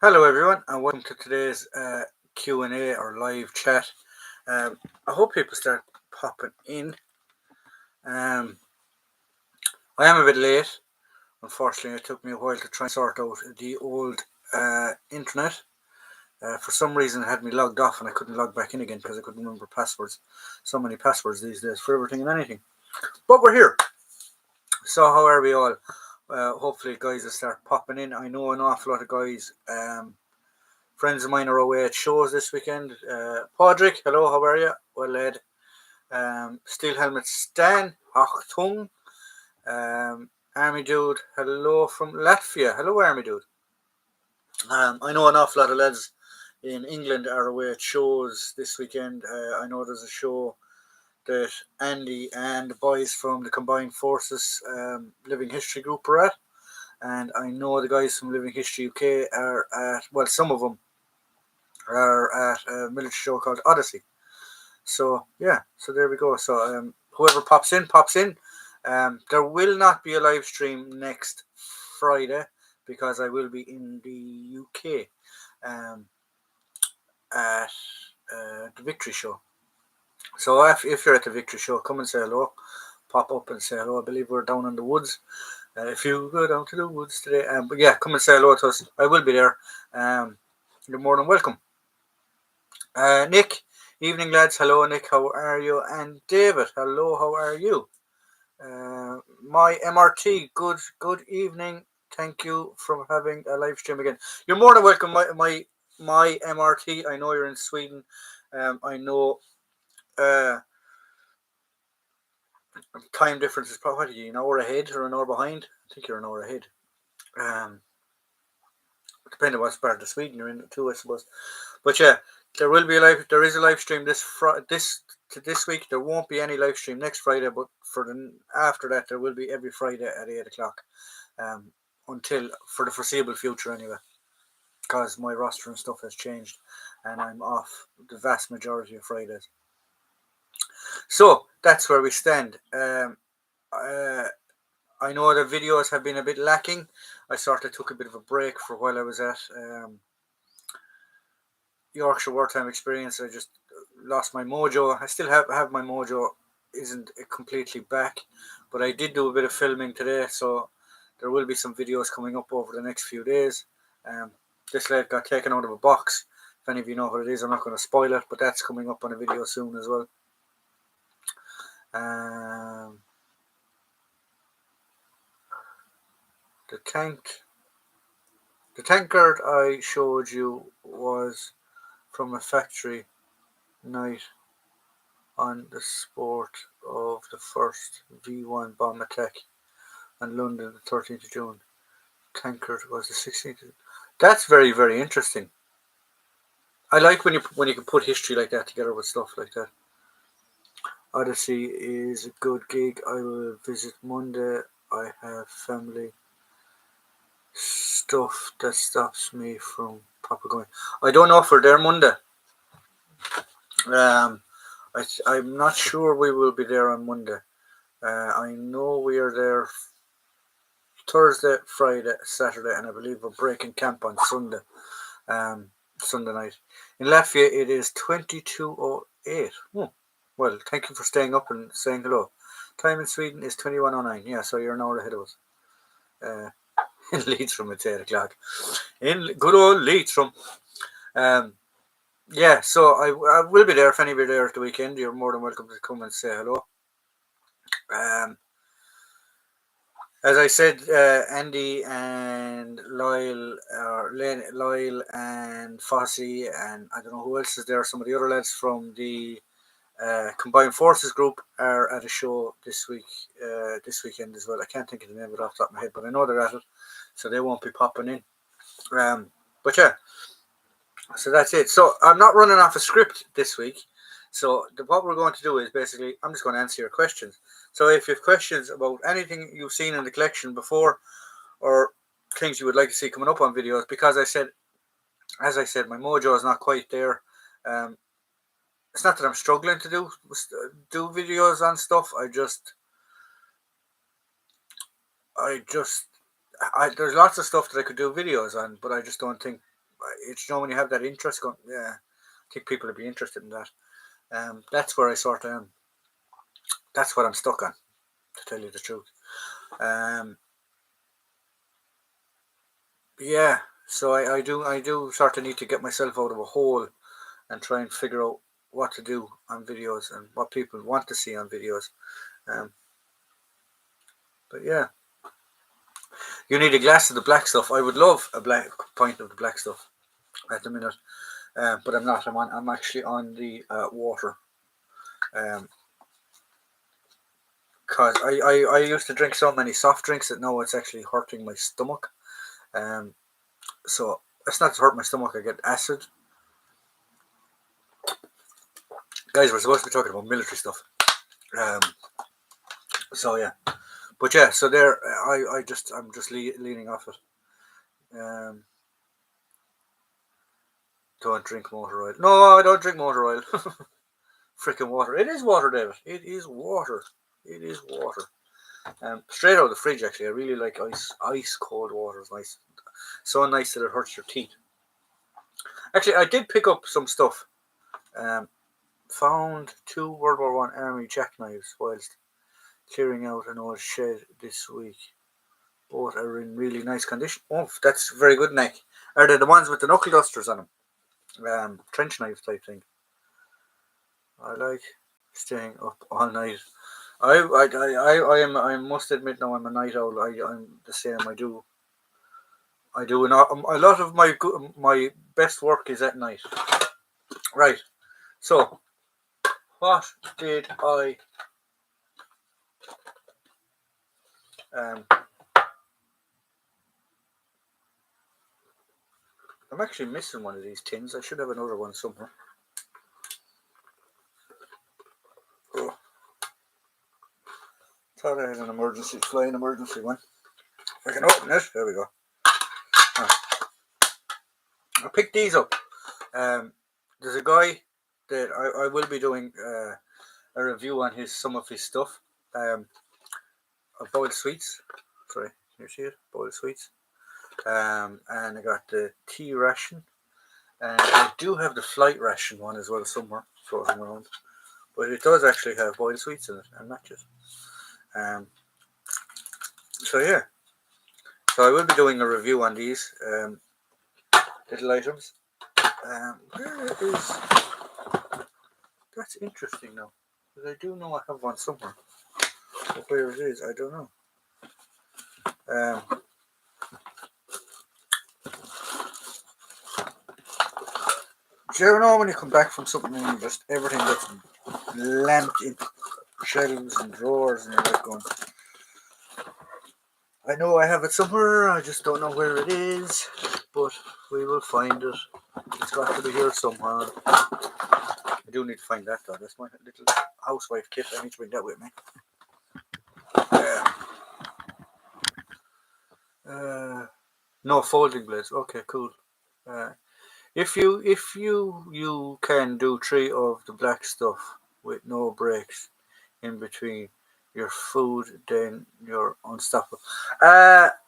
Hello everyone and welcome to today's Q&A or live chat. I hope people start popping in. I am a bit late. Unfortunately, it took me a while to try and sort out the old internet. For some reason, it had me logged off and I couldn't log back in again because I couldn't remember passwords. So many passwords these days for everything and anything. But we're here. So how are we all? Hopefully guys will start popping in. I know an awful lot of guys. Friends of mine are away at shows this weekend. Podrick, hello, how are you? Well led. Steel Helmet Stan, Achtung. Army Dude, hello from Latvia. Hello, Army Dude. I know an awful lot of lads in England are away at shows this weekend. I know there's a show that Andy and the boys from the Combined Forces Living History Group are at. And I know the guys from Living History UK are at, well, some of them are at a military show called Odyssey. So yeah, so there we go. So whoever pops in, pops in. There will not be a live stream next Friday because I will be in the UK at the Victory Show. So if you're at the Victory Show, come and say hello. Pop up and say hello. I believe we're down in the woods. If you go down to the woods today, but yeah, come and say hello to us. I will be there. You're more than welcome. Nick, evening lads. Hello, Nick. How are you? And David, hello. How are you? My MRT. Good evening. Thank you for having a live stream again. You're more than welcome. My MRT. I know you're in Sweden. I know. Time difference is probably, what are you, an hour ahead or an hour behind? I think you're an hour ahead. Depending on what part of Sweden you're in too, I suppose. But yeah, there is a live stream this week. There won't be any live stream next Friday, but after that there will be every Friday at 8:00. Until for the foreseeable future anyway. Because my roster and stuff has changed and I'm off the vast majority of Fridays. So that's where we stand. I know the videos have been a bit lacking. I sort of took a bit of a break for while I was at Yorkshire Wartime Experience. I just lost my mojo. I still have my mojo. Isn't completely back, but I did do a bit of filming today, so there will be some videos coming up over the next few days. This lead got taken out of a box. If any of you know what it is, I'm not going to spoil it, but that's coming up on a video soon as well. The tankard I showed you was from a factory night on the sport of the first V1 bomb attack on London the 13th of June. Tankard was the 16th. That's very, very interesting. I like when you can put history like that together with stuff like that. Odyssey is a good gig. I will visit Monday. I have family stuff that stops me from proper going. I don't know for their Monday. I'm not sure we will be there on Monday. I know we are there Thursday, Friday, Saturday, and I believe we're breaking camp on Sunday. Sunday night. In Latvia, it is 22:08. Well, thank you for staying up and saying hello. Time in Sweden is 21:09. Yeah, so you're an hour ahead of us. In Leitrim, it's 8:00. In good old Leitrim. Yeah, so I will be there. If any of you are there at the weekend, you're more than welcome to come and say hello. As I said, Andy and Lyle and Fossey, and I don't know who else is there. Some of the other lads from the Combined Forces group are at a show this weekend as well. I can't think of the name of it off the top of my head, but I know they're at it, so they won't be popping in. But yeah, so that's it. So I'm not running off a script this week. So what we're going to do is basically, I'm just going to answer your questions. So if you have questions about anything you've seen in the collection before, or things you would like to see coming up on videos, because as I said, my mojo is not quite there. It's not that I'm struggling to do videos on stuff. There's lots of stuff that I could do videos on, but I just don't think it's, you know, when you have that interest going, yeah, I think people would be interested in that. That's where I sort of am. That's what I'm stuck on, to tell you the truth. Yeah, so I do sort of need to get myself out of a hole and try and figure out what to do on videos and what people want to see on videos. Um, but yeah, you need a glass of the black stuff. I would love a black pint of the black stuff at the minute, but I'm not. I'm actually on the water. Cause I used to drink so many soft drinks that now it's actually hurting my stomach. So it's not to hurt my stomach. I get acid. Guys, we're supposed to be talking about military stuff. So yeah, but yeah. So there, I'm just leaning off it. Don't drink motor oil. No, I don't drink motor oil. Freaking water. It is water, David. It is water. It is water. Straight out of the fridge, actually. I really like ice cold water. It's nice. So nice that it hurts your teeth. Actually, I did pick up some stuff. Found 2 World War One Army jackknives whilst clearing out an old shed this week. Both are in really nice condition. Oh, that's very good, Nick. Are they the ones with the knuckle dusters on them? Trench knife type thing. I like staying up all night. I must admit now I'm a night owl. I'm the same. I do a lot of my best work is at night. Right. So what did I I'm actually missing one of these tins. I should have another one somewhere. Oh. Thought I had an flying emergency one. If I can open it, there we go. I picked these up. There's a guy that I will be doing a review on some of his stuff. Boiled sweets. Sorry, can you see it? Boiled sweets. And I got the tea ration. And I do have the flight ration one as well somewhere floating around. But it does actually have boiled sweets in it and matches. So yeah. So I will be doing a review on these little items. Where is... That's interesting now. Because I do know I have one somewhere. But where it is, I don't know. Do you ever know when you come back from something and just everything gets lamped in shelves and drawers and you're like going, I know I have it somewhere, I just don't know where it is, but we will find it. It's got to be here somewhere. I do need to find that though. That's my little housewife kit. I need to bring that with me. No folding blades. Okay, cool. If you can do 3 of the black stuff with no breaks in between your food, then you're unstoppable.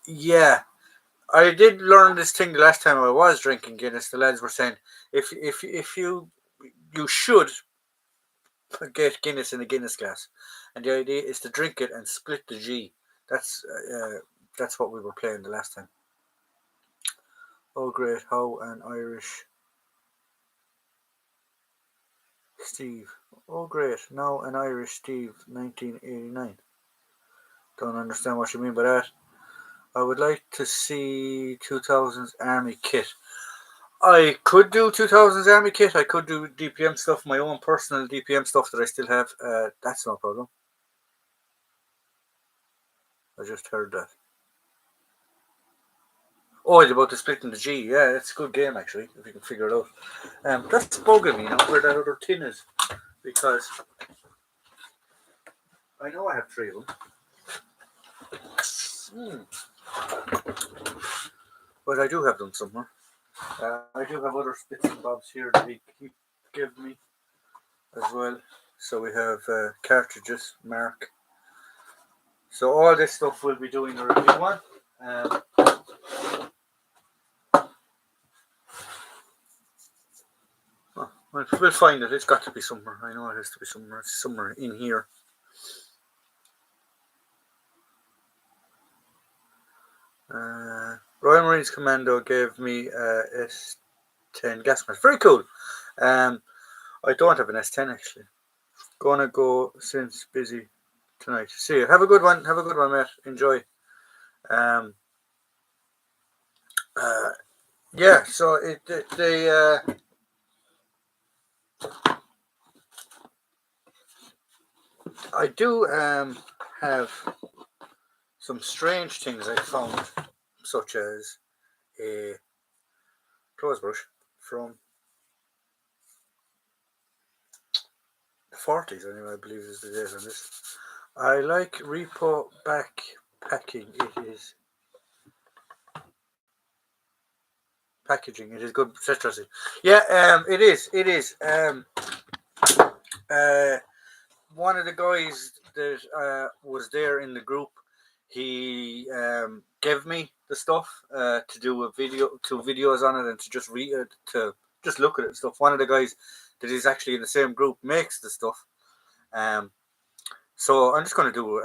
Yeah. I did learn this thing the last time I was drinking Guinness. The lads were saying if you should get Guinness in a Guinness glass, and the idea is to drink it and split the G. That's what we were playing the last time. Oh great, how an Irish Steve. Oh great, now an Irish Steve, 1989. Don't understand what you mean by that. I would like to see 2000s Army kit. I could do 2000s Army kit. I could do DPM stuff, my own personal DPM stuff that I still have. That's no problem. I just heard that. Oh, it's about the splitting the G. Yeah, it's a good game actually, if you can figure it out. That's bugging me now where that other tin is. Because I know I have 3 of them. But I do have them somewhere. I do have other bits and bobs here that he gave me as well. So we have cartridges, Mark. So all this stuff we'll be doing a review on. We'll find it. It's got to be somewhere. I know it has to be somewhere. It's somewhere in here. Royal Marines Commando gave me a S10 gas mask. Very cool. I don't have an S10 actually. Gonna go since busy tonight. See you. Have a good one. Have a good one, mate. Enjoy. Yeah. So I do have some strange things I found, such as a clothes brush from the 40s, anyway, I believe is the date on this. I like Repo backpacking. It is packaging. It is good. Citrusy. Yeah, it is. It is. One of the guys that was there in the group, he gave me the stuff to do videos on it and to just read it, to just look at it and stuff. One of the guys that is actually in the same group makes the stuff. So I'm just going to do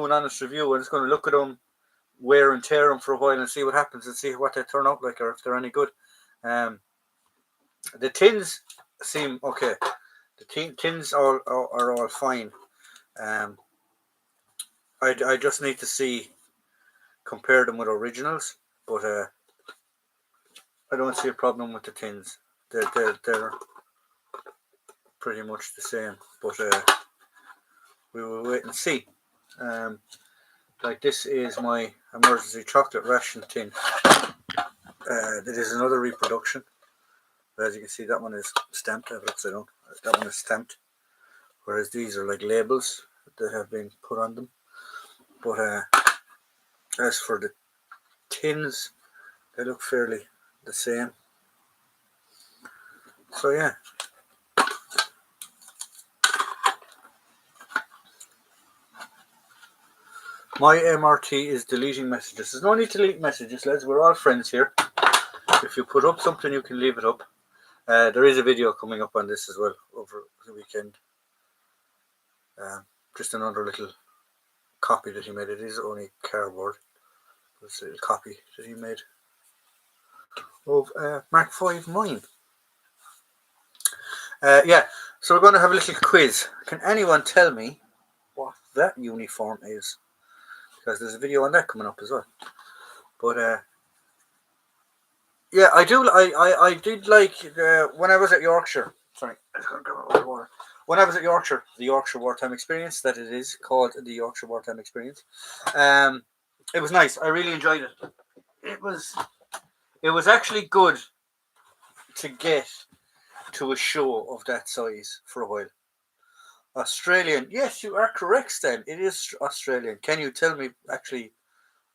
an honest review. I'm just going to look at them, wear and tear them for a while and see what happens and see what they turn out like or if they're any good. The tins seem okay. The tins are all fine. I just need to compare them with originals, but I don't see a problem with the tins. They're pretty much the same, but we will wait and see. Like this is my emergency chocolate ration tin. That is another reproduction. As you can see, that one is stamped. I have it upside down. That one is stamped, whereas these are like labels that have been put on them. But as for the tins, they look fairly the same. So yeah. My MRT is deleting messages. There's no need to delete messages, lads. We're all friends here. If you put up something, you can leave it up. There is a video coming up on this as well over the weekend. Just another little copy that he made. It is only cardboard. It's a little copy that he made of Mark V mine. Yeah, so we're going to have a little quiz. Can anyone tell me what that uniform is? Because there's a video on that coming up as well. But yeah, I did like when I was at Yorkshire. Sorry, I just got to grab a little water. When I was at Yorkshire, the Yorkshire Wartime Experience, that it is called the Yorkshire Wartime Experience. It was nice. I really enjoyed it. It was actually good to get to a show of that size for a while. Australian. Yes, you are correct, Stan. It is Australian. Can you tell me actually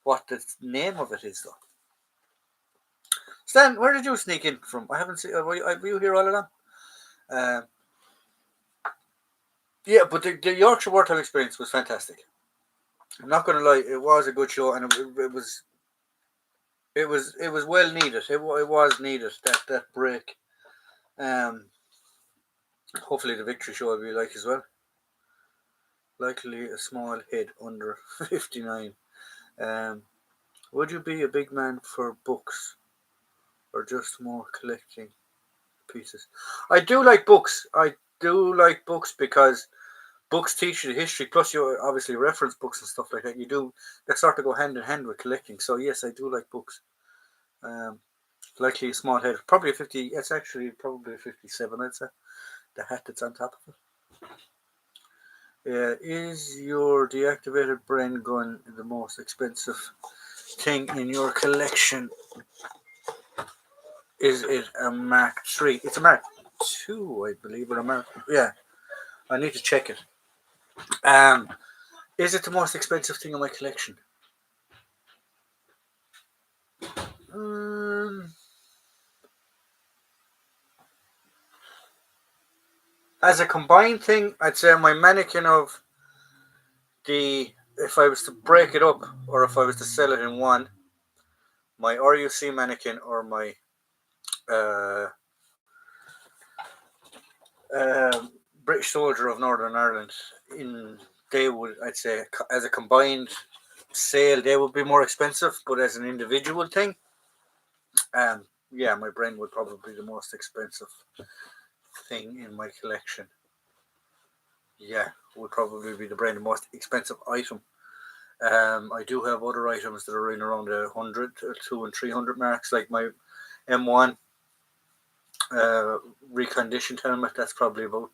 what the name of it is, though? Stan, where did you sneak in from? I haven't seen. Were you here all along? Yeah, but the Yorkshire Wartime Experience was fantastic. I'm not going to lie; it was a good show, and it was well needed. It was needed that break. Hopefully, the victory show will be like as well. Likely a small head under 59. Would you be a big man for books, or just more collecting pieces? I do like books. Because books teach you the history. Plus, you obviously reference books and stuff like that. They sort of go hand in hand with collecting. So yes, I do like books. Likely a small head, probably a 50. It's actually probably a 57. I'd say the hat that's on top of it. Is your deactivated Bren gun the most expensive thing in your collection? Is it a Mark III? It's a Mark II, I believe, or a Mark. Yeah, I need to check it. Is it the most expensive thing in my collection? As a combined thing, I'd say my mannequin of if I was to break it up or if I was to sell it in one, my RUC mannequin or my British soldier of Northern Ireland, they would, I'd say, as a combined sale, they would be more expensive, but as an individual thing, yeah, my brain would probably be the most expensive thing in my collection. Yeah, would probably be the brain, the most expensive item. I do have other items that are in around the 100, 200 and 300 marks, like my M1 reconditioned helmet. That's probably about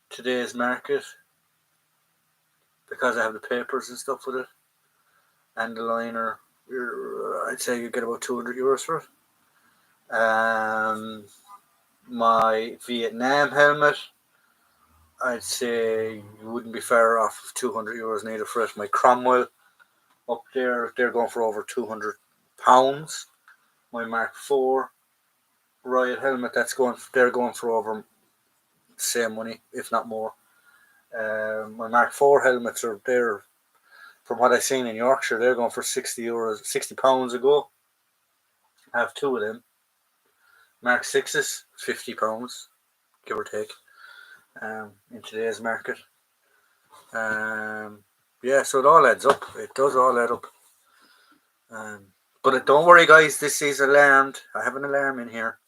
today's market, because I have the papers and stuff with it, and the liner. I'd say you get about €200 for it. My Vietnam helmet, I'd say you wouldn't be far off of €200 neither for it. My Cromwell up there, they're going for over £200. My Mark IV Riot helmet, they're going for over the same money, if not more. My Mark IV helmets are there, from what I've seen in Yorkshire, they're going for £60 a go. I have two of them. Mark 6s, £50, give or take, in today's market. Yeah, so it all adds up. It does all add up. But don't worry, guys, this is alarmed. I have an alarm in here.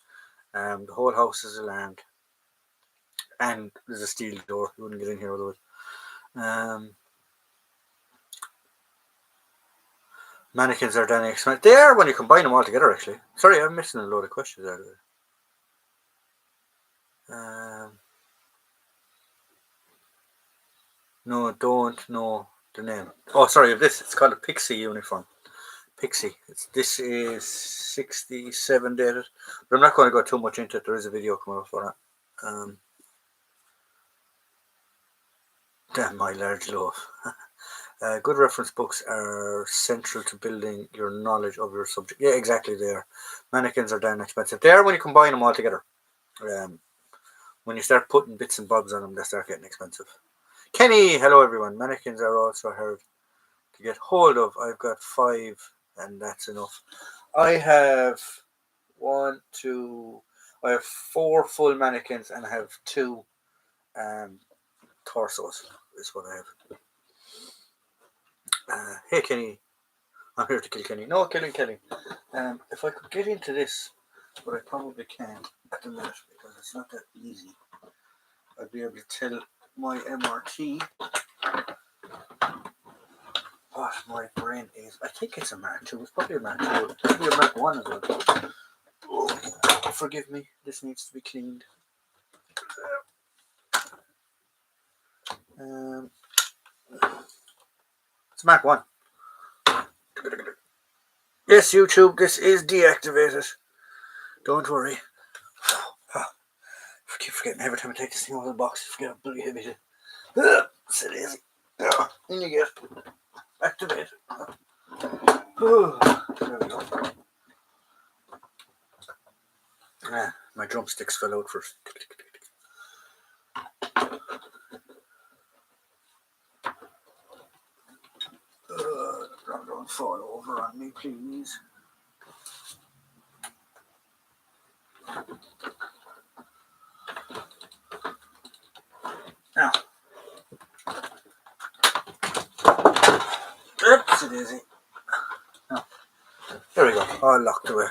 The whole house is alarmed. And there's a steel door. You wouldn't get in here otherwise. Mannequins are then expensive. They are when you combine them all together, actually. Sorry, I'm missing a load of questions out of it. No, don't know the name. Oh, sorry, of this. It's called a Pixie uniform. Pixie. This is 67 dated. But I'm not going to go too much into it. There is a video coming up for that. Damn, my large loaf. Good reference books are central to building your knowledge of your subject. Yeah, exactly. They are. Mannequins are damn expensive. They are when you combine them all together. When you start putting bits and bobs on them, they start getting expensive. Kenny, hello everyone. Mannequins are also hard to get hold of. I've got 5, and that's enough. I have 4 full mannequins, and I have 2 torsos. Is what I have. Hey Kenny, I'm here to kill Kenny. No, killing Kenny. If I could get into this, but I probably can't at the minute because it's not that easy. I'd be able to tell my MRT what my brain is. I think it's a Mark II. It's probably a Mark II. It could be a Mark I as well. Oh, forgive me. This needs to be cleaned. It's Mark I. Yes, YouTube, this is deactivated. Don't worry. I keep forgetting every time I take this thing out of the box. I forget how bloody heavy it is. Sit easy. In you get. Activate. There we go. My drumsticks fell out first. Don't fall over on me, please. Now. Oops, it is. No. There we go. All locked away.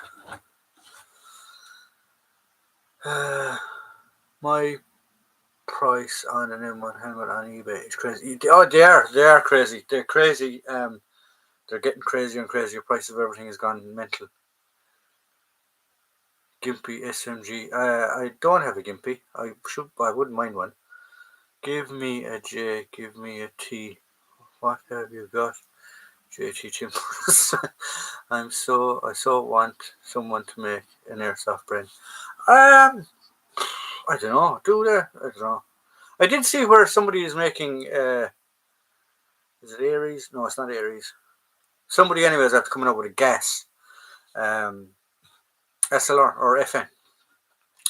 My price on an M1 helmet on eBay is crazy. Oh, they are crazy. They're crazy. They're getting crazier and crazier. Price of everything has gone mental. Gimpy SMG. I don't have a Gimpy. I wouldn't mind one. Give me a J. Give me a T. What have you got? JT Timbers. I so want someone to make an airsoft brand. I don't know. Do they? I don't know. I did see where somebody is making. Is it Aries? No, it's not Aries. Somebody, anyways, after coming up with a gas, SLR or FN.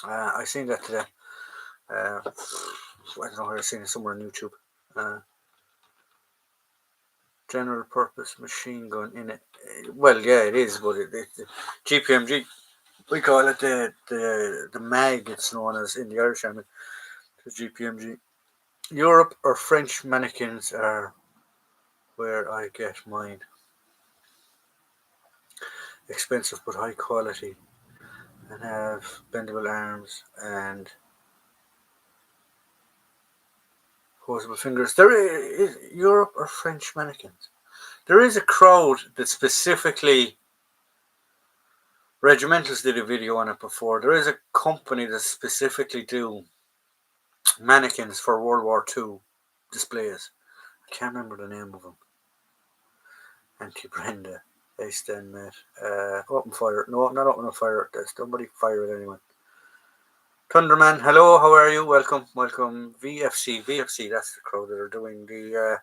I seen that today. I don't know where I seen it, somewhere on YouTube. General purpose machine gun in it. Well, yeah, it is, but GPMG We call it the mag. It's known as in the Irish Army, the GPMG. Europe or French mannequins are where I get mine. Expensive but high quality, and have bendable arms and posable fingers. There is Europe or French mannequins. There is a crowd that specifically. Regimentals did a video on it before. There is a company that specifically do mannequins for World War II displays. I can't remember the name of them. Anti-Brenda. They stand met. Open fire. No, not open fire. There's somebody fire at anyone. Thunderman, hello, how are you? Welcome. VFC, that's the crowd that are doing the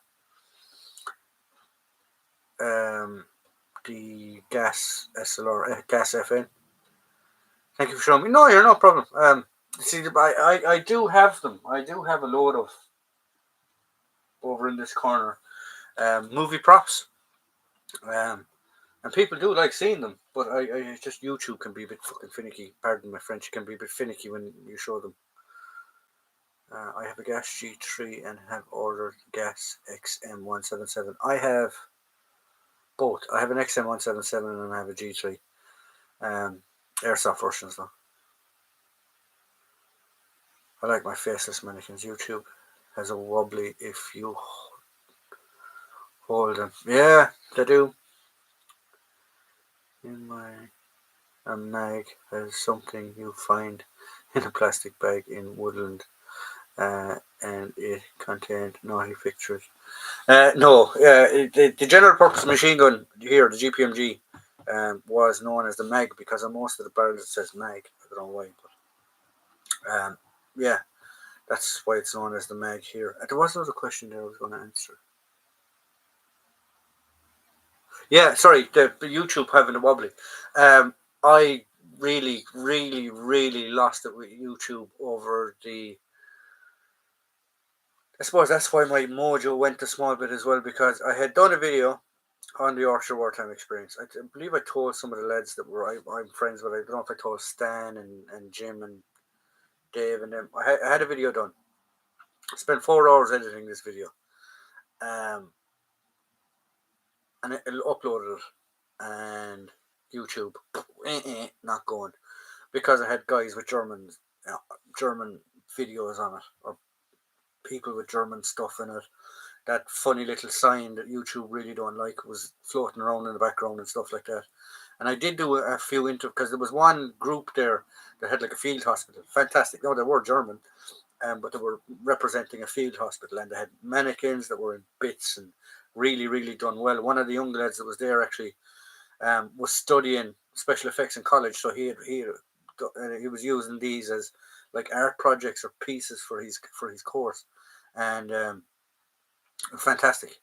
gas SLR, gas FN. Thank you for showing me. No, you're no problem. See, I do have them. I do have a load of over in this corner. Movie props. And people do like seeing them, but I just YouTube can be a bit fucking finicky. Pardon my French, can be a bit finicky when you show them. I have a gas G3 and have ordered gas XM177. I have both. I have an XM177 and I have a G3. Airsoft versions though. I like my faceless mannequins. YouTube has a wobbly if you hold them. Yeah, they do. In my mag has something you find in a plastic bag in Woodland, and it contained naughty pictures. No, the general purpose machine gun here, the GPMG, was known as the mag because on most of the barrels it says mag. I don't know why, but yeah, that's why it's known as the mag here. There was another question there I was going to answer. Yeah, sorry, the YouTube having a wobbly. I really, really, really lost it with YouTube over the. I suppose that's why my mojo went a small bit as well because I had done a video on the Yorkshire wartime experience. I believe I told some of the lads that I'm friends with. I don't know if I told Stan and Jim and Dave and them. I had a video done. I spent 4 hours editing this video, and I uploaded it, and YouTube not going because I had guys with German videos on it or people with German stuff in it. That funny little sign that YouTube really don't like was floating around in the background and stuff like that. And I did do a few because there was one group there that had like a field hospital. Fantastic. No, they were German, but they were representing a field hospital and they had mannequins that were in bits and really, really done well. One of the young lads that was there actually was studying special effects in college, so he was using these as like art projects or pieces for his course, and fantastic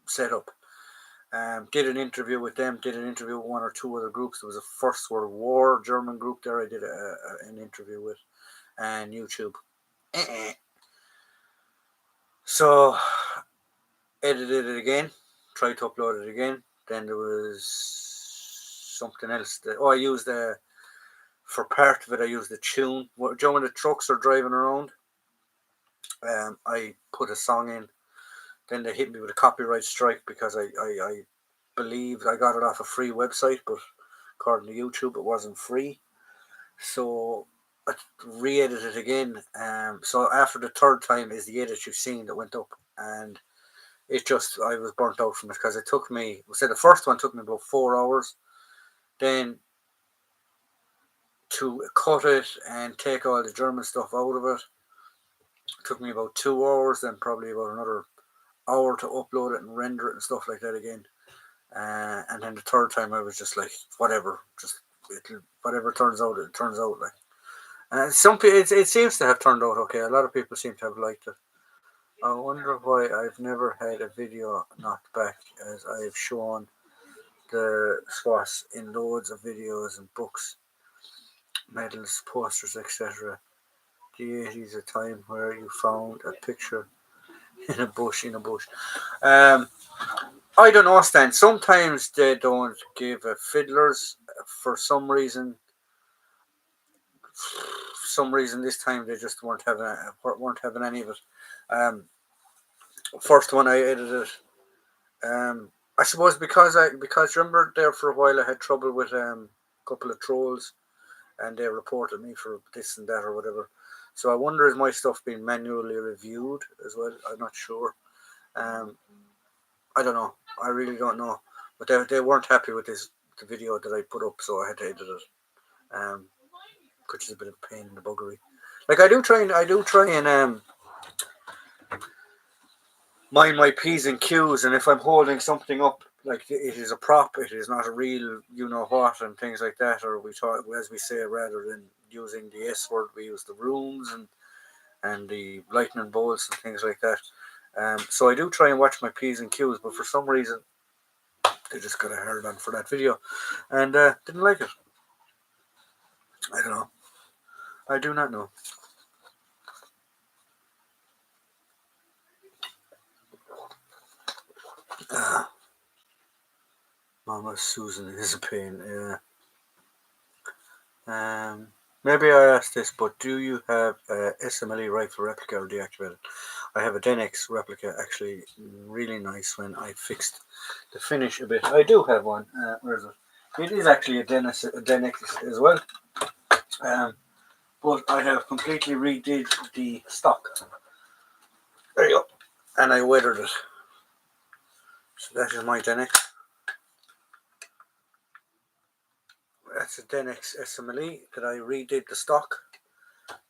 setup. Did an interview with them. Did an interview with one or two other groups. There was a First World War German group there. I did an interview with, and YouTube. So edited it again. Tried to upload it again. Then there was something else. I used for part of it. I used the tune. When the trucks are driving around, I put a song in. Then they hit me with a copyright strike because I believed I got it off a free website, but according to YouTube, it wasn't free. So I re-edited it again. So after the third time is the edit you've seen that went up, and it just I was burnt out from it because it took me. The first one took me about 4 hours. Then to cut it and take all the German stuff out of it took me about 2 hours. Then probably about another hour to upload it and render it and stuff like that again. And then the third time I was just like, whatever, just whatever turns out, it turns out like. And some people, it seems to have turned out okay. A lot of people seem to have liked it. I wonder why I've never had a video knocked back, as I have shown the SWAS in loads of videos and books, medals, posters, etc. The 80s, a time where you found a picture in a bush. I don't know, Stan. Sometimes they don't give a fiddler's for some reason this time they just weren't having any of it. First one I edited. I suppose because remember there for a while I had trouble with a couple of trolls, and they reported me for this and that or whatever. So I wonder is my stuff being manually reviewed as well? I'm not sure. I don't know. I really don't know. But they weren't happy with the video that I put up, so I had to edit it. Which is a bit of a pain in the buggery. Like I do try and mind my P's and Q's, and if I'm holding something up, like it is a prop, it is not a real you know what, and things like that, or we talk, as we say, rather than using the S word, we use the rooms and the lightning bolts and things like that. So I do try and watch my P's and Q's, but for some reason they just got a hard on for that video, and didn't like it. I don't know. I do not know. Mama Susan is a pain. Yeah. Maybe I asked this, but do you have a SMLE rifle replica or deactivated? I have a Denix replica, actually really nice when I fixed the finish a bit. I do have one. Where is it? It is actually a Denix as well. But I have completely redid the stock. There you go. And I weathered it. So that is my Denix. That's a Denix SMLE that I redid the stock,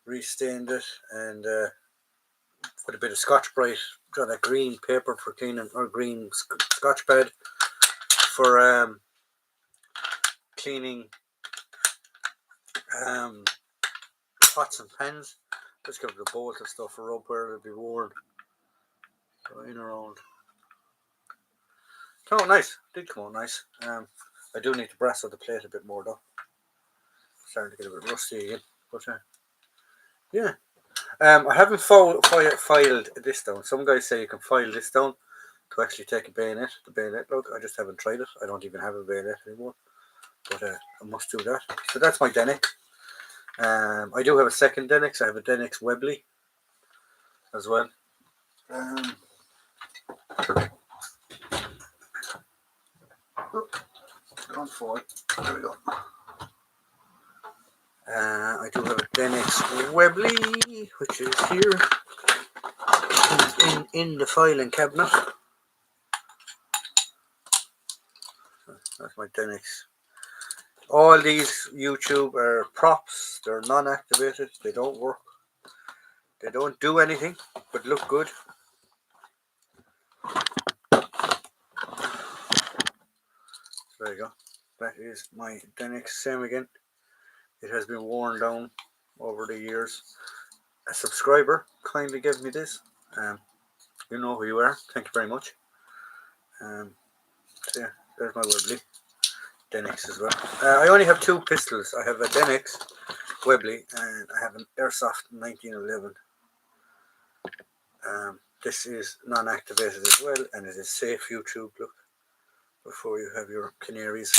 restained it, and with a bit of Scotch-Brite, got a green paper for cleaning, or green Scotch pad for cleaning pots and pans. Just give it a bolt and stuff for rub where it'll be worn. So in around. Came out nice. Did come out nice. I do need to brass out the plate a bit more though. Starting to get a bit rusty again. But yeah. I haven't filed this down. Some guys say you can file this down to actually take a bayonet. The bayonet look. I just haven't tried it. I don't even have a bayonet anymore. But I must do that. So that's my Denix. I do have a second Denix. I have a Denix Webley as well. Don't fall. There we go. I do have a Denix Webley, which is here in the filing cabinet. That's my Denix. All these YouTube are props. They're non-activated. They don't work. They don't do anything but look good. There you go. That is my Denix. Same again. It has been worn down over the years. A subscriber kindly gave me this. You know who you are. Thank you very much. So yeah, there's my Webley. Denix as well. I only have two pistols. I have a Denix Webley and I have an Airsoft 1911. This is non-activated as well, and it is safe. YouTube, look, before you have your canaries.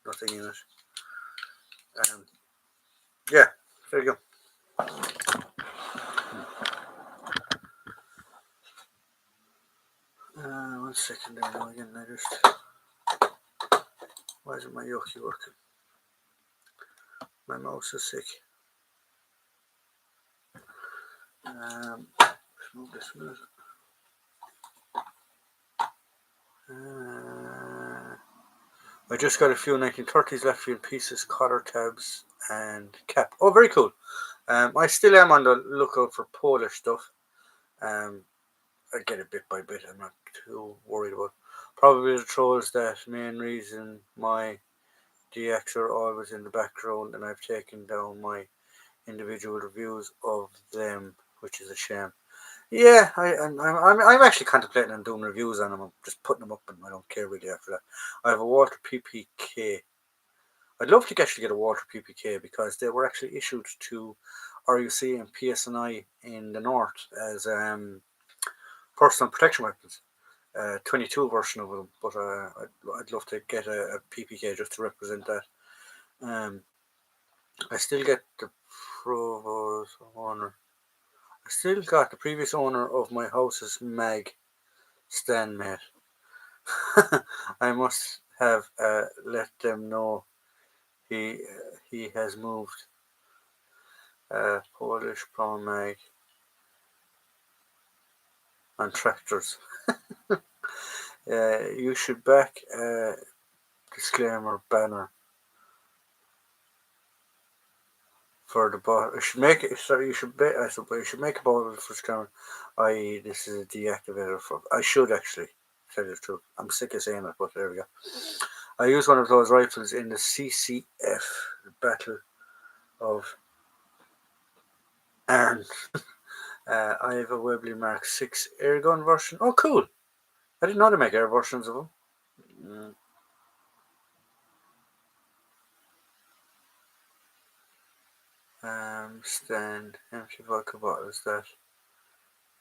Nothing in it. Yeah, there you go. 1 second there now again. I just. Why isn't my Yoki working? My mouse is sick. Let's move this a minute. I just got a few 1930s left in pieces, collar tabs and cap. Oh, very cool. I still am on the lookout for Polish stuff. I get it bit by bit. I'm not too worried about. Probably the trolls that main reason my DX are always in the background, and I've taken down my individual reviews of them, which is a shame. Yeah, I'm actually contemplating on doing reviews on them. I'm just putting them up, and I don't care really after that. I have a Walter PPK. I'd love to actually get a Walter PPK because they were actually issued to RUC and PSNI in the north as personal protection weapons. 22 version of them, but I'd love to get a PPK just to represent that. I still get the Provo's owner. I still got the previous owner of my house's mag stand mate. I must have let them know he has moved. Polish Pro Mag on tractors. You should back disclaimer banner for the bot. You should make it. Sorry, you should. I suppose you should make a bottle for disclaimer. I.e., this is a deactivator for. I should actually tell you the truth. I'm sick of saying it, but there we go. I use one of those rifles in the CCF, the Battle of Arn. I have a Webley Mark 6 airgun version. Oh, cool! I didn't know they make air versions of them. Stand empty vodka bottles that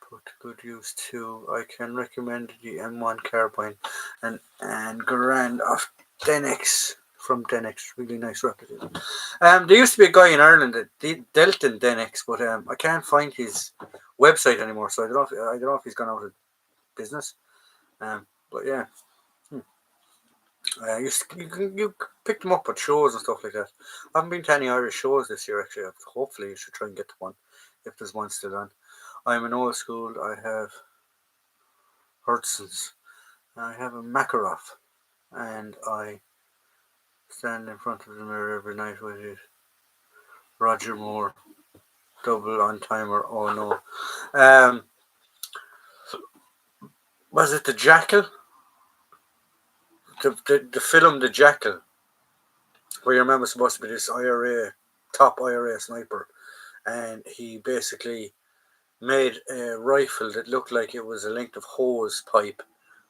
put to good use too. I can recommend the M1 carbine and Garand of Denex from Denex. Really nice replica. There used to be a guy in Ireland that dealt in Denex, but I can't find his website anymore. So I don't know if he's gone out of business. But yeah. You picked them up at shows and stuff like that. I haven't been to any Irish shows this year actually. Hopefully you should try and get to one if there's one still on. I'm an old school. I have Hertzens. I have a Makarov, and I stand in front of the mirror every night with it. Roger Moore, double on timer. Oh no. Was it the Jackal? The film The Jackal, where your man was supposed to be this top IRA sniper, and he basically made a rifle that looked like it was a length of hose pipe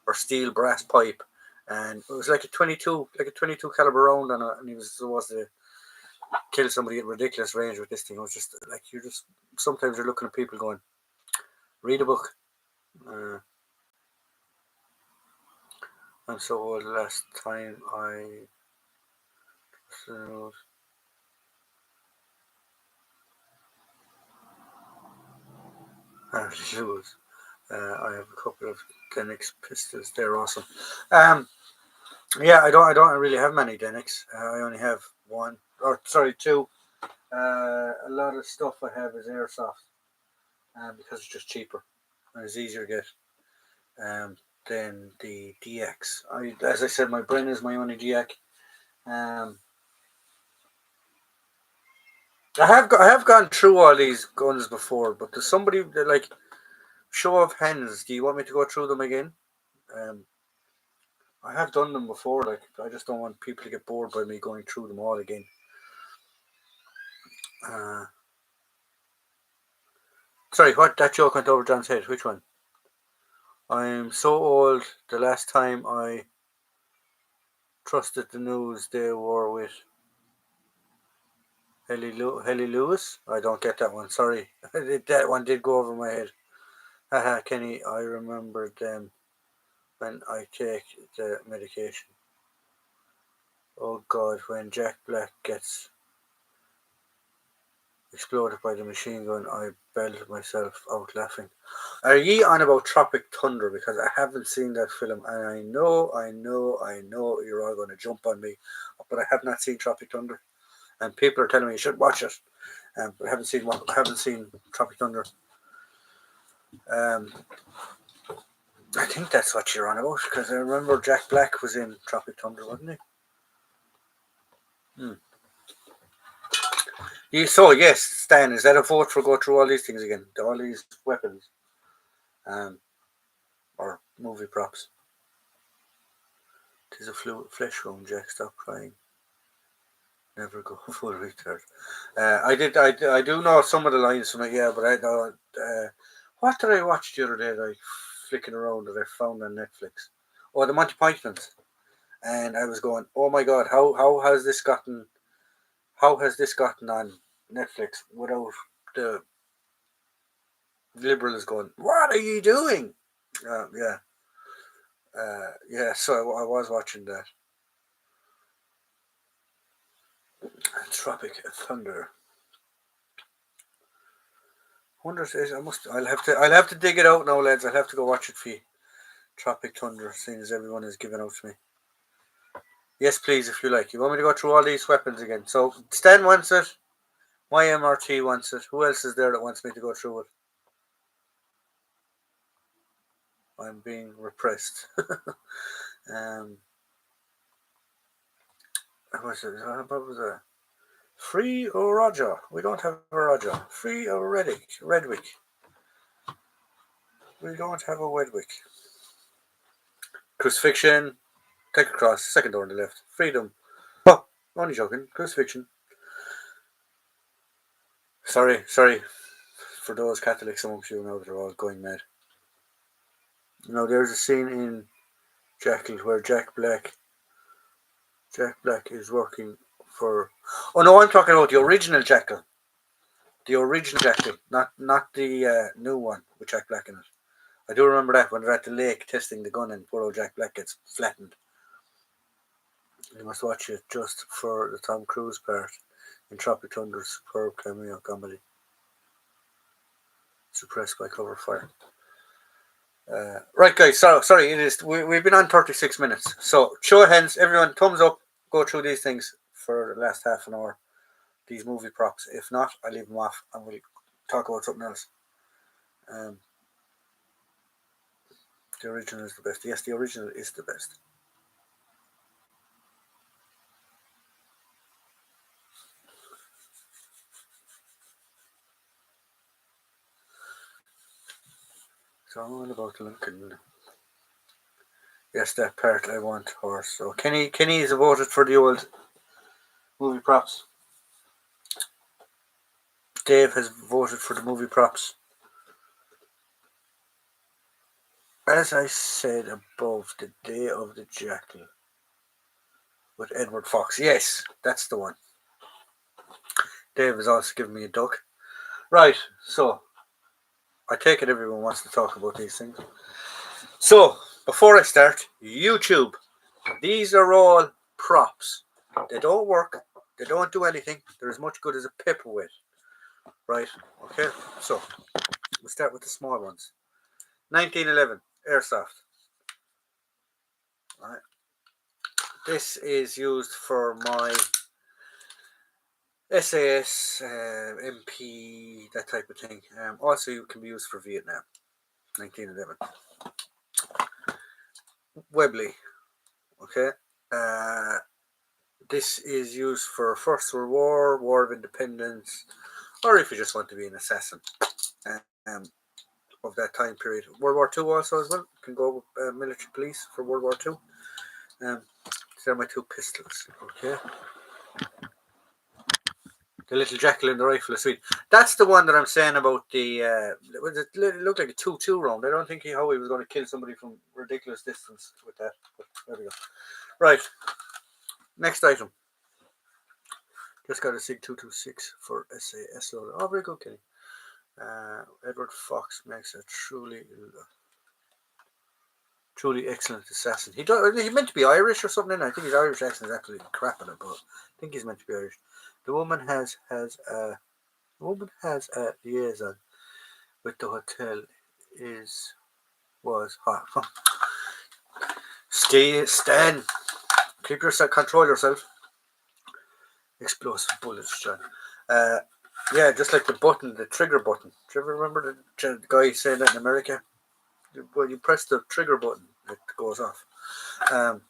or steel brass pipe, and it was like a 22 caliber round on it, and he was supposed to kill somebody at ridiculous range with this thing. It was just like sometimes you're looking at people going, read a book. I'm so old. Last time I lose. I have a couple of Denix pistols. They're awesome. Yeah, I don't really have many Denix. I only have two. A lot of stuff I have is Airsoft, because it's just cheaper and it's easier to get. Than the DX. As I said, my Bren is my only DX. I have gone through all these guns before, but there's somebody that, like, show of hands. Do you want me to go through them again? I have done them before. Like, I just don't want people to get bored by me going through them all again. Sorry, what? That joke went over John's head. Which one? I'm so old. The last time I trusted the news, they were with Helly Lewis? I don't get that one. Sorry. That one did go over my head. Haha, Kenny, I remember them when I take the medication. Oh God, when Jack Black gets exploded by the machine gun, I belted myself out laughing. Are ye on about Tropic Thunder? Because I haven't seen that film, and I know you're all going to jump on me, but I have not seen Tropic Thunder, and people are telling me you should watch it, but I haven't seen Tropic Thunder. I think that's what you're on about, because I remember Jack Black was in Tropic Thunder, wasn't he? So yes, Stan, is that a vote for go through all these things again? All these weapons, or movie props? 'Tis a flesh wound, Jack. Stop crying. Never go full retard. I do know some of the lines from it, yeah, but I don't. What did I watch the other day? Like flicking around that I found on Netflix. Oh, the Monty Pythons, and I was going, oh my God, how has this gotten on Netflix without the liberals going, what are you doing? Yeah. Yeah, so I was watching that. Tropic Thunder. Wonder if I must. I'll have to dig it out now, lads. I'll have to go watch it for you. Tropic Thunder, seeing as everyone is giving out to me. Yes, please, if you like. You want me to go through all these weapons again? So Stan wants it. My MRT wants it. Who else is there that wants me to go through it? I'm being repressed. What was it? What was it? Free or Roger? We don't have a Roger. Free or Redwick. We don't have a Wedwick. Crucifixion. Take a cross. Second door on the left. Freedom. Oh, only joking. Crucifixion. Sorry for those Catholics amongst you now that are all going mad. There's a scene in Jackal where Jack Black is working for. Oh no, I'm talking about the original Jackal. The original Jackal, not the new one with Jack Black in it. I do remember that when they're at the lake testing the gun and poor old Jack Black gets flattened. You must watch it just for the Tom Cruise part in Tropic Thunder's superb cameo comedy. Suppressed by cover fire. Right, guys. Sorry. It is. We've been on 36 minutes. So show of hands, everyone. Thumbs up. Go through these things for the last half an hour. These movie props. If not, I leave them off and we'll talk about something else. The original is the best. Yes, the original is the best. So I'm all about Lincoln. Yes, that part I want horse. So Kenny is voted for the old movie props. Dave has voted for the movie props. As I said above, the Day of the Jackal with Edward Fox. Yes, that's the one. Dave has also given me a duck. Right, so I take it everyone wants to talk about these things. So, before I start, YouTube. These are all props. They don't work. They don't do anything. They're as much good as a paperweight. Right, okay. So, we'll start with the small ones. 1911, Airsoft. All right. This is used for my SAS, MP, that type of thing. Also, it can be used for Vietnam. 1911. Webley. Okay. This is used for First World War, War of Independence, or if you just want to be an assassin of that time period. World War II also as well. You can go with military police for World War II. These are my two pistols. Okay. The little Jackal and the rifle is sweet. That's the one that I'm saying about the. It looked like a 2-2 round. I don't think how he was going to kill somebody from ridiculous distance with that. But there we go. Right. Next item. Just got a SIG 226 for SAS loader. Oh, very good, Kenny. Edward Fox makes a truly excellent assassin. He meant to be Irish or something. I think his Irish accent is absolutely crap in it, but I think he's meant to be Irish. The woman has a liaison with the hotel was hot. Stan, keep yourself, control yourself. Explosive bullets, John. Yeah, just like the button, the trigger button. Do you ever remember the guy saying that in America? When you press the trigger button, it goes off.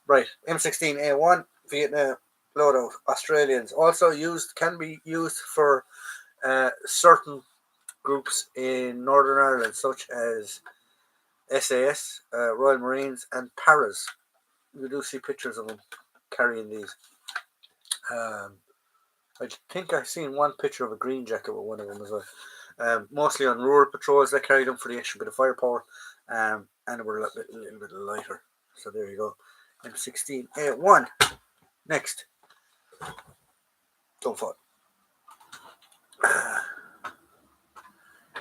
Right, M16A1, Vietnam loadout. Australians also can be used for certain groups in Northern Ireland, such as SAS, Royal Marines, and Paras. You do see pictures of them carrying these. I think I've seen one picture of a green jacket with one of them as well. Mostly on rural patrols, they carried them for the extra bit of firepower, and they were a little bit lighter. So there you go. M16A1. Next. Don't fall.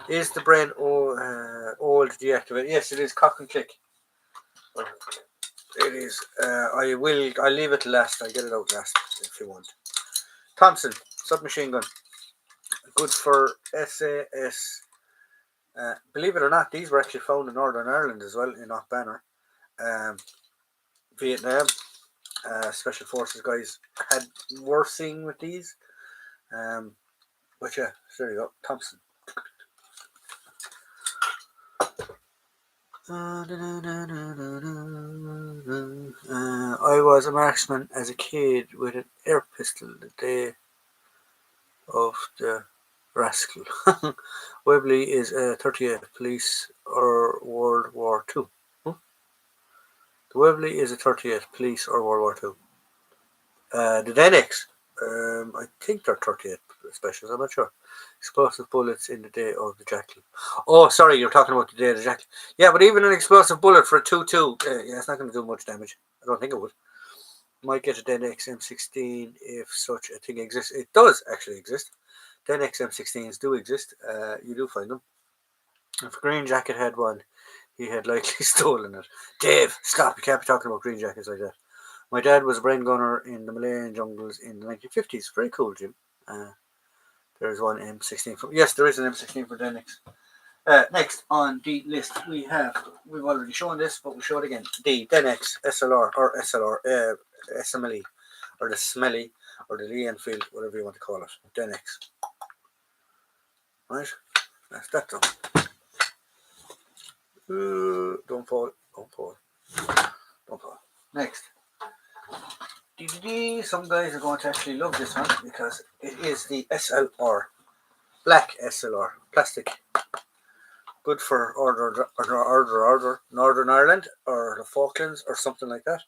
Is the brand old deactivated? Yes, it is. Cock and click. it is. I'll leave it last. I'll get it out last if you want. Thompson Submachine Gun. Good for SAS. Believe it or not, these were actually found in Northern Ireland as well, in Banner. Vietnam. Special Forces guys were seen with these. But yeah, so there you go. Thompson. I was a marksman as a kid with an air pistol the day of the rascal. Webley is a 38th Police or World War II. The Webley is a 38th Police or World War II. The Denix, I think they're 38 specials, I'm not sure. Explosive bullets in the day of the Jackal. Oh, sorry, you're talking about the day of the Jackal. Yeah, but even an explosive bullet for a 2-2, yeah, it's not going to do much damage. I don't think it would. Might get a Denix M16 if such a thing exists. It does actually exist. Denix M16s do exist. You do find them. If Green Jacket had one, he had likely stolen it. Dave, stop. You can't be talking about Green Jackets like that. My dad was a brain gunner in the Malayan jungles in the 1950s. Very cool, Jim. There's one M16 for... Yes, there is an M16 for Denix. Next on the list, we've already shown this, but we'll show it again. The Denix SLR, or SLR, SMLE, or the Smelly, or the Lee Enfield, whatever you want to call it. Denix. Right? That's that done. Don't fall. Don't fall. Don't fall. Next. Some guys are going to actually love this one because it is the SLR. Black SLR. Plastic. Good for Northern Ireland or the Falklands or something like that.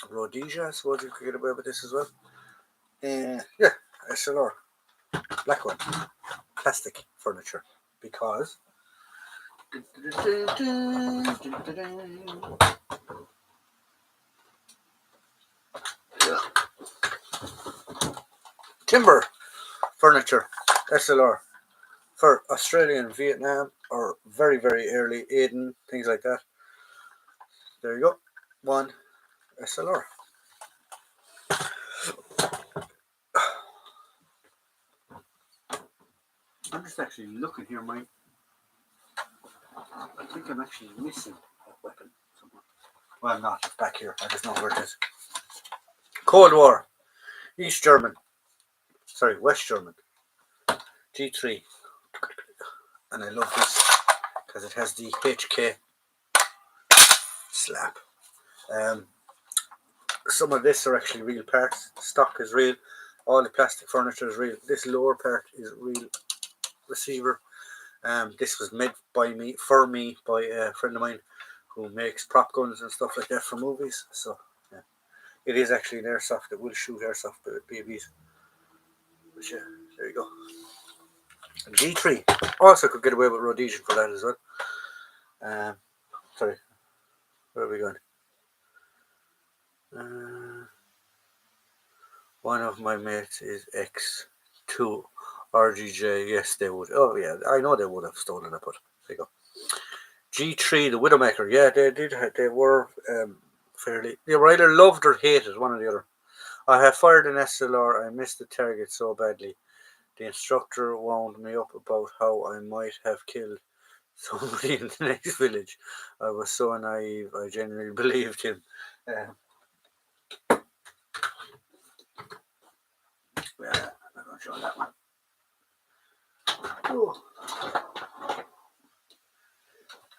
Rhodesia, I suppose you could get away with this as well. Yeah, SLR. Black one. Plastic furniture. Because... Timber furniture, SLR, for Australian, Vietnam, or very, very early Aden, things like that. There you go. One SLR. I'm just actually looking here, mate. I think I'm actually missing that weapon somewhere. Well, I'm not. It's back here. I just know where it is. Cold War. West German. G3. And I love this because it has the HK slap. Some of this are actually real parts. The stock is real. All the plastic furniture is real. This lower part is real receiver. This was made by a friend of mine who makes prop guns and stuff like that for movies. So yeah, it is actually an airsoft that will shoot airsoft BBs. But yeah, there you go. And G3 also could get away with Rhodesian for that as well. Sorry, where are we going? One of my mates is X2 RGJ. Yes, they would. Oh yeah, I know they would have stolen it, but there you go. G3, the Widowmaker. Yeah, they did. They were fairly. They were either loved or hated, one or the other. I have fired an SLR. I missed the target so badly. The instructor wound me up about how I might have killed somebody in the next village. I was so naive. I genuinely believed him. Yeah, I'm not going to show that one. Oh.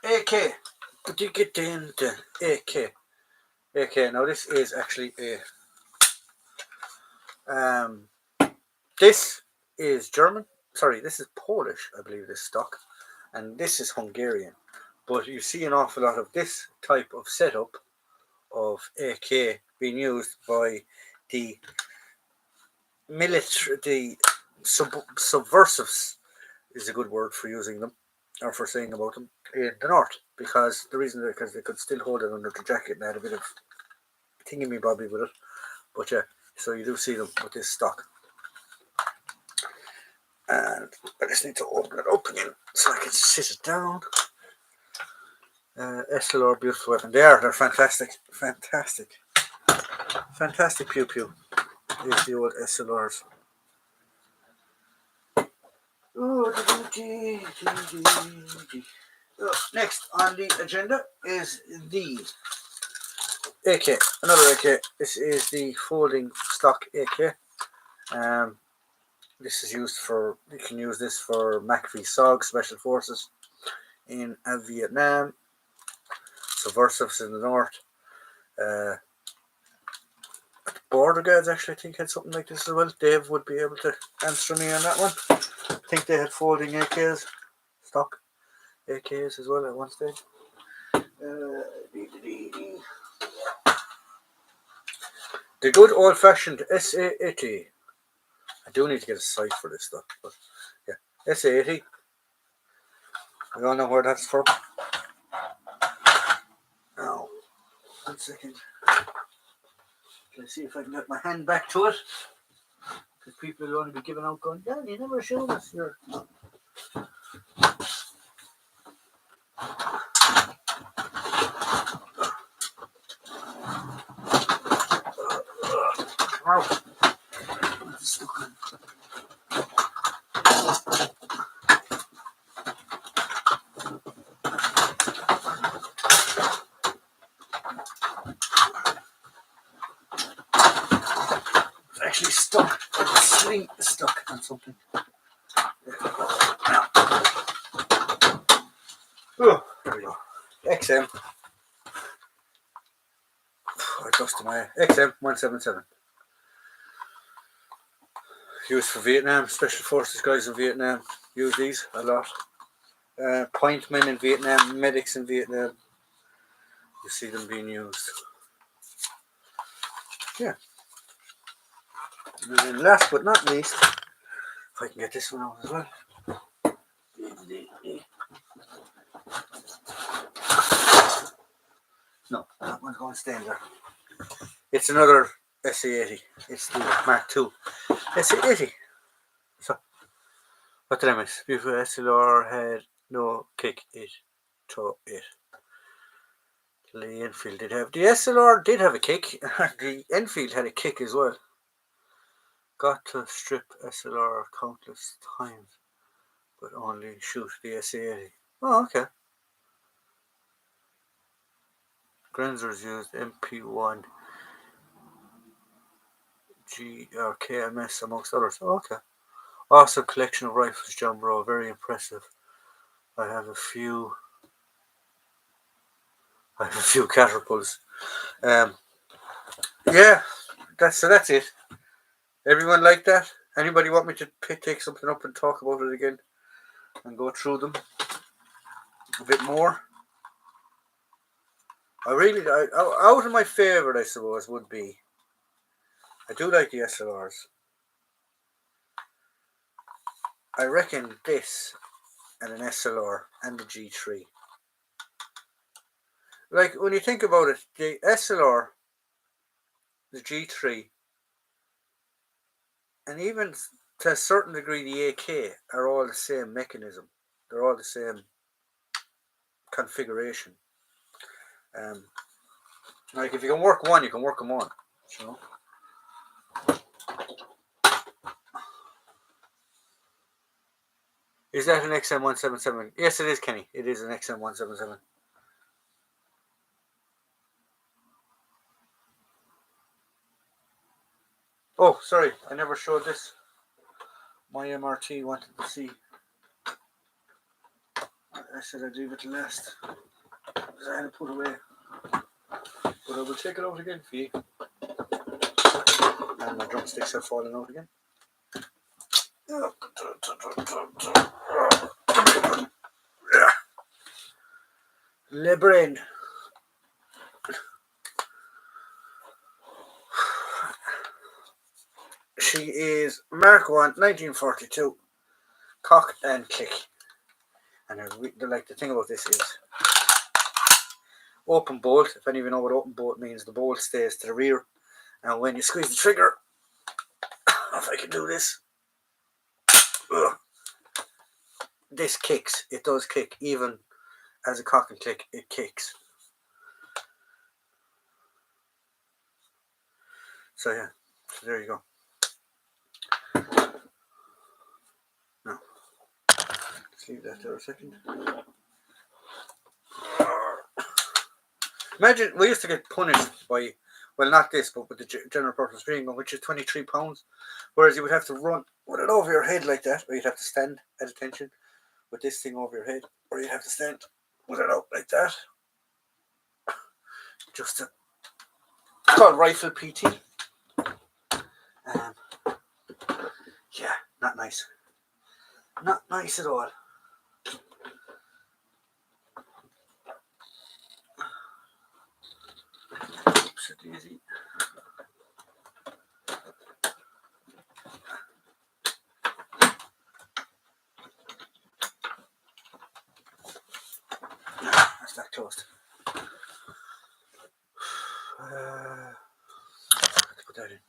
AK. Did you get into AK? AK. Now this is actually a. This is German. Sorry, this is Polish. I believe this stock, and this is Hungarian. But you see an awful lot of this type of setup of AK being used by the military, the subversives is a good word for using them or for saying about them in the north, because the reason because they could still hold it under the jacket and had a bit of thingy-me-bobby with it. But yeah, so you do see them with this stock. And I just need to open it up again so I can sit it down. SLR, beautiful weapon. They're fantastic. Fantastic pew pew is the old SLRs. Next on the agenda is the AK, another AK. This is the folding stock AK. This is used for, you can use this for MACV SOG, Special Forces in Vietnam, subversives in the north. Border guards actually, I think, had something like this as well. Dave would be able to answer me on that one. I think they had folding AKs, stock AKs as well at one stage. The good old-fashioned SA-80. I do need to get a sight for this stuff, but yeah, SA-80. I don't know where that's from. Now, 1 second. Let's see if I can get my hand back to it. Because people will only be giving out going, "Dad, you never showed us your..." It's actually stuck. The sling is stuck on something. Now. Oh, there we go. XM. I dusted my XM 177. Used for Vietnam, Special Forces guys in Vietnam use these a lot. Point men in Vietnam, medics in Vietnam, you see them being used. Yeah. And then last but not least, if I can get this one out as well. No, that one's going to stay in there. It's another SA-80. It's the Mark II SA-80. So, what did I miss? Beautiful SLR had no kick it to it. The Enfield did have. The SLR did have a kick. The Enfield had a kick as well. Got to strip SLR countless times, but only shoot the SA-80. Oh, okay. Grenzers used MP1, G or KMS amongst others. Oh, okay. Also, collection of rifles, John Bro, very impressive. I have a few catapults. Yeah, that's it. Everyone like that? Anybody want me to take something up and talk about it again and go through them a bit more? Out of my favourite, I suppose, would be, I do like the SLRs. I reckon this and an SLR and the G3. Like, when you think about it, the SLR, the G3, and even to a certain degree the AK are all the same mechanism. They're all the same configuration. Like, if you can work one, you can work them all. You know? Is that an XM177? Yes, it is, Kenny. It is an XM177. Oh, sorry. I never showed this. My MRT wanted to see. I said I'd leave it to last. Because I had to put away. But I will take it out again for you. And my drumsticks have fallen out again. Le brain. She is Mark 1, 1942. Cock and click. And the thing about this is open bolt. If any of you know what open bolt means, the bolt stays to the rear. And when you squeeze the trigger, if I can do this, this kicks. It does kick even as a cock and click, it kicks. So yeah, so there you go. Now, let's leave that there a second. Imagine, we used to get punished by, well, not this, but with the general purpose machine gun, which is 23 pounds. Whereas you would have to run with it over your head like that, or you'd have to stand at attention with this thing over your head, or you'd have to stand with it out like that. Just to, it's called rifle PT. Yeah, not nice. Not nice at all. Oops, it easy. That's that closed. Let's put that in.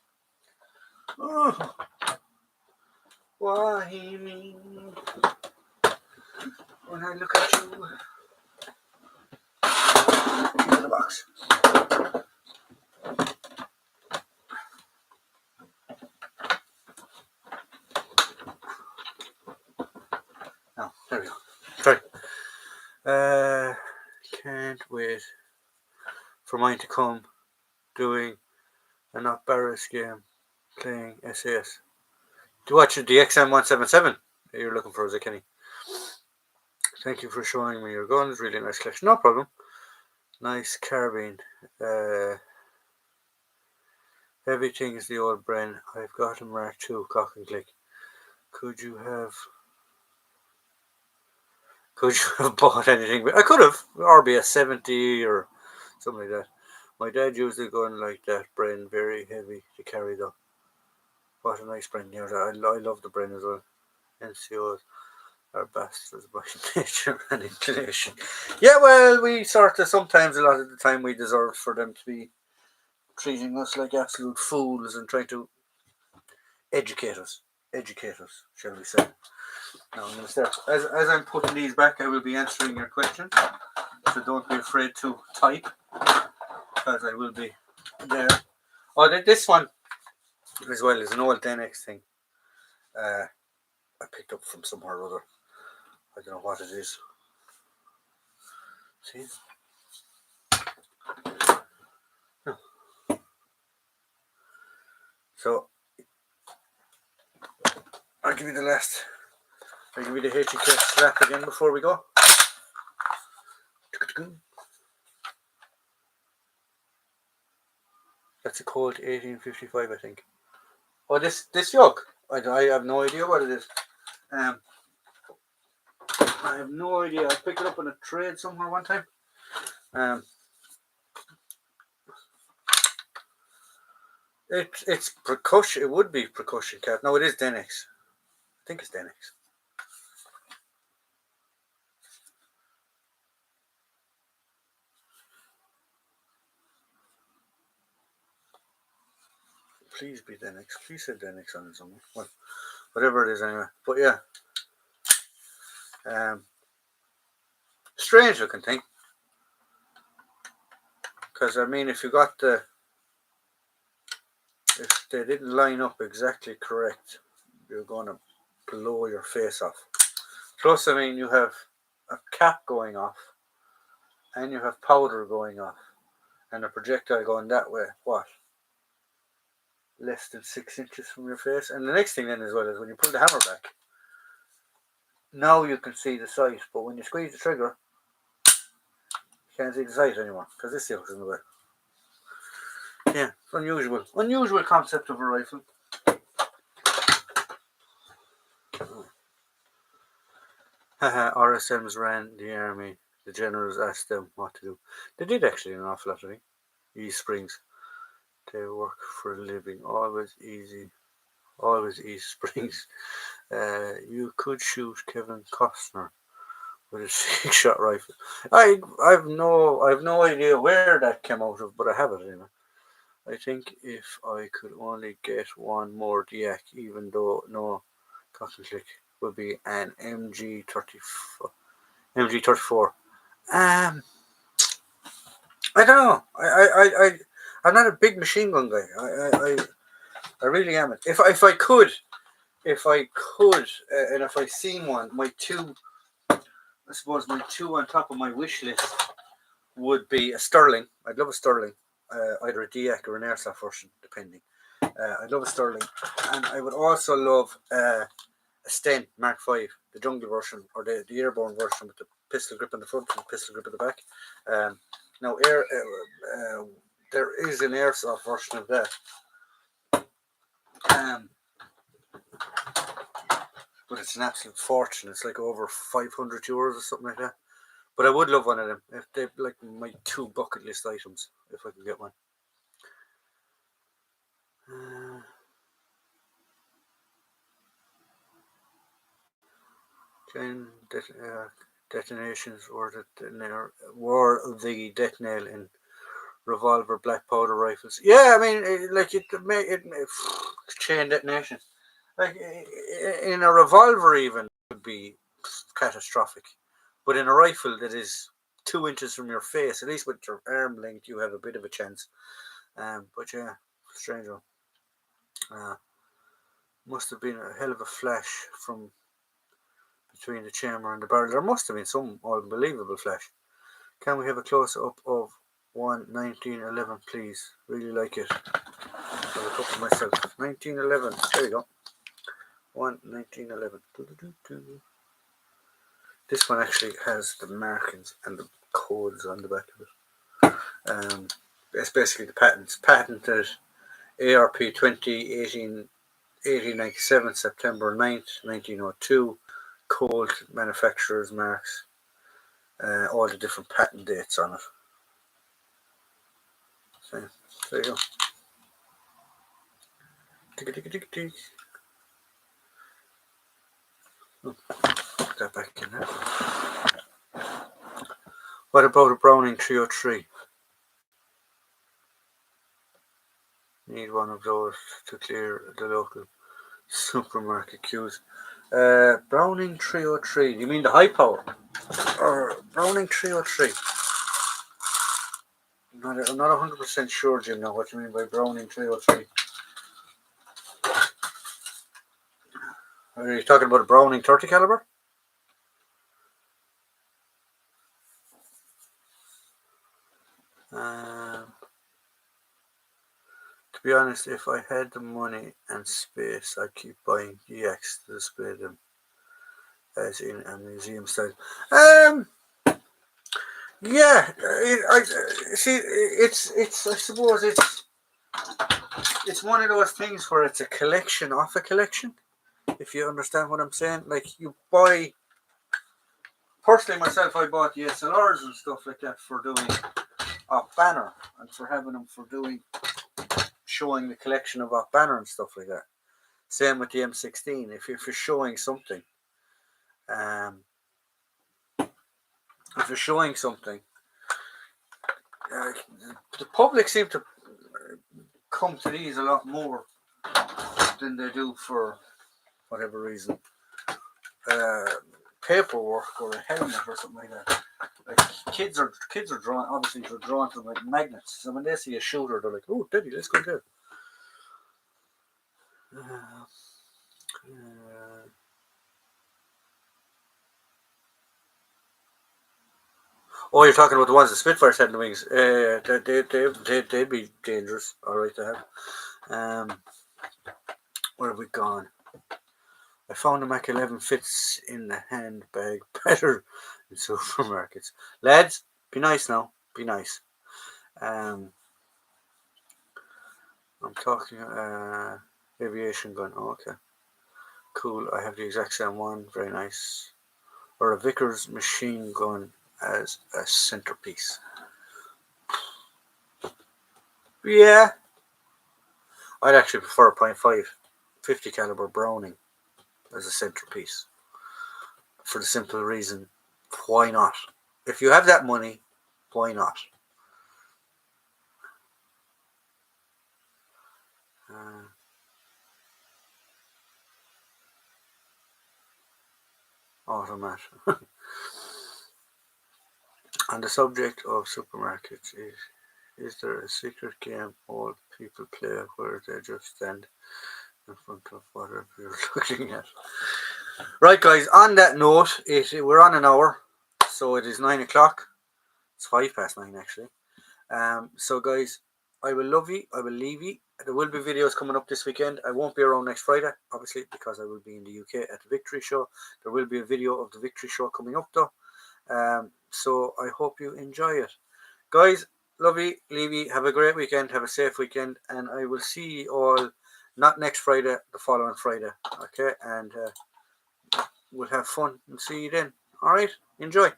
Oh, why me? When I look at you, into the box. Oh, there we go. Sorry. Can't wait for mine to come doing a not Barris game playing SAS. To watch the XM177 that you're looking for, is it, Kenny? Thank you for showing me your guns. Really nice collection. No problem. Nice carbine. Everything is the old Bren. I've got a Mark II cock and click. Could you have bought anything? I could have. RBS 70 or something like that. My dad used a gun like that, Bren, very heavy to carry though. What a nice Bren. Yeah, I love the Bren as well. NCOs are bastards by nature and inclination. Yeah, well, we sort of, sometimes a lot of the time we deserve for them to be treating us like absolute fools and trying to educate us, shall we say. Now I'm going to start. As I'm putting these back, I will be answering your questions, so don't be afraid to type, because I will be there. Oh, this one as well is an old Denex thing. I picked up from somewhere or other. I don't know what it is. See? No. So I'll give you the last. I'll give you the HEK slap again before we go. That's a Colt 1855, I think. Oh, this yoke. I have no idea what it is. I have no idea. I picked it up in a trade somewhere one time. It's percussion. It would be percussion cap. No, it is Denex. I think it's Denex. Please be Denex. Please say Denex on it somewhere. Well, whatever it is anyway. But yeah. Strange looking thing. Because I mean, if they didn't line up exactly correct, you're going to blow your face off. Plus, I mean, you have a cap going off, and you have powder going off, and a projectile going that way. What? Less than 6 inches from your face. And the next thing then as well is when you pull the hammer back, now you can see the sight, but when you squeeze the trigger, you can't see the sight anymore because this yoke's in the way. Yeah, it's unusual concept of a rifle. Haha, RSMs ran the army. The generals asked them what to do. They did actually an awful lot of things. E-springs. They work for a living. Always easy springs. You could shoot Kevin Costner with a 6-shot rifle. I've no idea where that came out of, but I have it anyway. I think if I could only get one more DIAC, even though no cock and click, would be an MG34. Um, I don't know. I'm not a big machine gun guy. I really am. If I could, and if I seen one, I suppose my two on top of my wish list would be a Sterling. I'd love a Sterling, either a DX or an Airsoft version, depending. I'd love a Sterling, and I would also love a Sten Mark V, the jungle version or the airborne version with the pistol grip in the front and the pistol grip in the back. Now, there is an Airsoft version of that, um, but it's an absolute fortune. It's like over €500 or something like that. But I would love one of them. If they like my two bucket list items, if I can get one. Uh, 10 detonations were the death nail in revolver black powder rifles. Yeah, I mean, it chain detonation. Like in a revolver, even would be catastrophic, but in a rifle that is 2 inches from your face, at least with your arm length, you have a bit of a chance. But yeah, strange one. Uh, must have been a hell of a flash from between the chamber and the barrel. There must have been some unbelievable flash. Can we have a close up of 1911, please? Really like it. I'll look up myself. 1911. There you go. 1911. This one actually has the markings and the codes on the back of it. It's basically the patents. Patented ARP 1897, September 9th, 1902. Code manufacturer's marks. All the different patent dates on it. So, there you go. Oh, put that back in there. What about a Browning 303? Need one of those to clear the local supermarket queues. Browning 303. You mean the high power? Or Browning 303? I'm not 100% sure, Jim, now what you mean by Browning 303. Are you talking about a Browning 30 caliber? To be honest, if I had the money and space, I'd keep buying DX to display them as in a museum style. Yeah, I see. I suppose it's one of those things where it's a collection of a collection. If you understand what I'm saying, like you buy. Personally, myself, I bought the SLRs and stuff like that for doing off banner and for having them for doing showing the collection of off banner and stuff like that. Same with the M16. If you're showing something, um, if you're showing something, uh, the public seem to come to these a lot more than they do for whatever reason. Uh, Paperwork or a helmet or something like that. Like kids are drawn. Obviously, they're drawn to them like magnets. So when they see a shooter, they're like, "Oh, Daddy, let's go there." Oh, you're talking about the ones that Spitfires had in the wings. They'd be dangerous. All right to have. Where have we gone? I found a Mac 11 fits in the handbag better in supermarkets. Lads, be nice now. Be nice. I'm talking aviation gun. Oh, okay. Cool. I have the exact same one. Very nice. Or a Vickers machine gun as a centerpiece. Yeah. I'd actually prefer a .5 50 caliber Browning as a centerpiece. For the simple reason, why not? If you have that money, why not? Automat. On the subject of supermarkets, is there a secret game old people play where they just stand in front of whatever you're looking at? Right, guys, on that note, we're on an hour, so it is 9 o'clock. It's 5 past 9, actually. So, guys, I will love you. I will leave you. There will be videos coming up this weekend. I won't be around next Friday, obviously, because I will be in the UK at the Victory Show. There will be a video of the Victory Show coming up, though. So I hope you enjoy it. Guys, love you, leave you. Have a great weekend. Have a safe weekend. And I will see you all, not next Friday, the following Friday. Okay? And we'll have fun and see you then. All right? Enjoy.